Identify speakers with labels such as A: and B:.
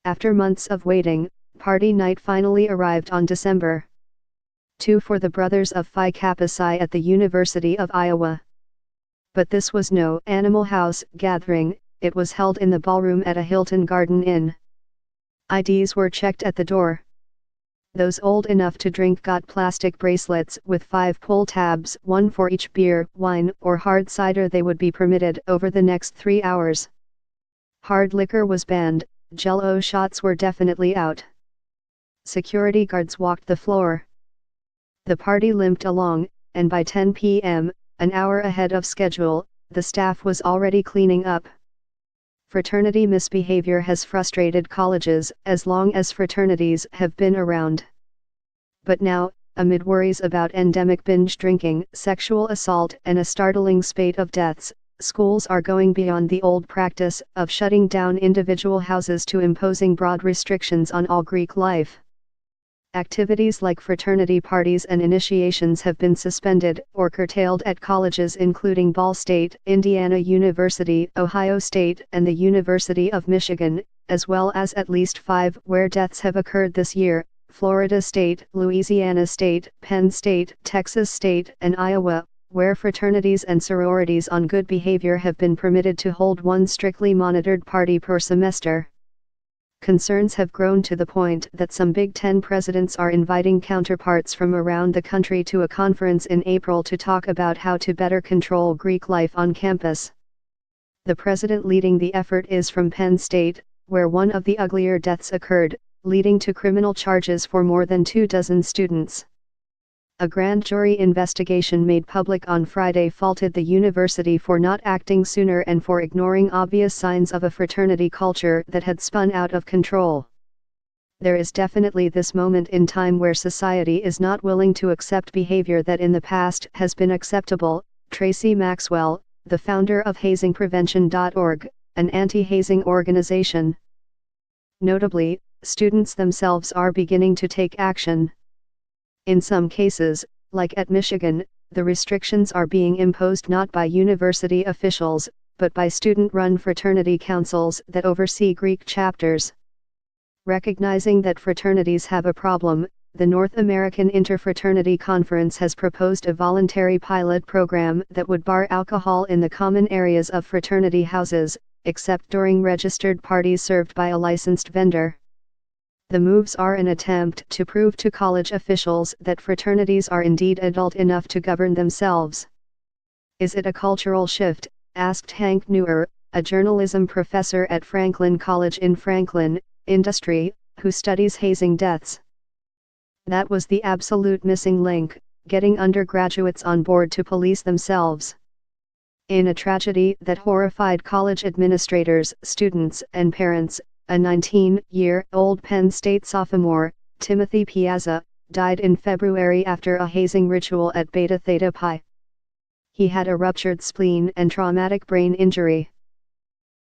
A: After months of waiting, party night finally arrived on December 2 for the Brothers of Phi Kappa Psi at the University of Iowa. But this was no Animal House gathering, it was held in the ballroom at a Hilton Garden Inn. IDs were checked at the door. Those old enough to drink got plastic bracelets with 5 pull tabs, one for each beer, wine, or hard cider they would be permitted over the next 3 hours. Hard liquor was banned, Jell-O shots were definitely out. Security guards walked the floor. The party limped along, and by 10 p.m., an hour ahead of schedule, the staff was already cleaning up. Fraternity misbehavior has frustrated colleges as long as fraternities have been around. But now, amid worries about endemic binge drinking, sexual assault, and a startling spate of deaths, schools are going beyond the old practice of shutting down individual houses to imposing broad restrictions on all Greek life. Activities like fraternity parties and initiations have been suspended or curtailed at colleges including Ball State, Indiana University, Ohio State, and the University of Michigan, as well as at least 5 where deaths have occurred this year: Florida State, Louisiana State, Penn State, Texas State, and Iowa, where fraternities and sororities on good behavior have been permitted to hold one strictly monitored party per semester. Concerns have grown to the point that some Big Ten presidents are inviting counterparts from around the country to a conference in April to talk about how to better control Greek life on campus. The president leading the effort is from Penn State, where one of the uglier deaths occurred, leading to criminal charges for more than 24 students. A grand jury investigation made public on Friday faulted the university for not acting sooner and for ignoring obvious signs of a fraternity culture that had spun out of control. There is definitely this moment in time where society is not willing to accept behavior that in the past has been acceptable. Tracy Maxwell, the founder of hazingprevention.org, an anti-hazing organization. Notably, students themselves are beginning to take action. In some cases, like at Michigan, the restrictions are being imposed not by university officials, but by student-run fraternity councils that oversee Greek chapters. Recognizing that fraternities have a problem, the North American Interfraternity Conference has proposed a voluntary pilot program that would bar alcohol in the common areas of fraternity houses, except during registered parties served by a licensed vendor. The moves are an attempt to prove to college officials that fraternities are indeed adult enough to govern themselves. Is it a cultural shift? Asked Hank Newer, a journalism professor at Franklin College in Franklin, Industry, who studies hazing deaths. That was the absolute missing link, getting undergraduates on board to police themselves. In a tragedy that horrified college administrators, students, and parents, a 19-year-old Penn State sophomore, Timothy Piazza, died in February after a hazing ritual at Beta Theta Pi. He had a ruptured spleen and traumatic brain injury.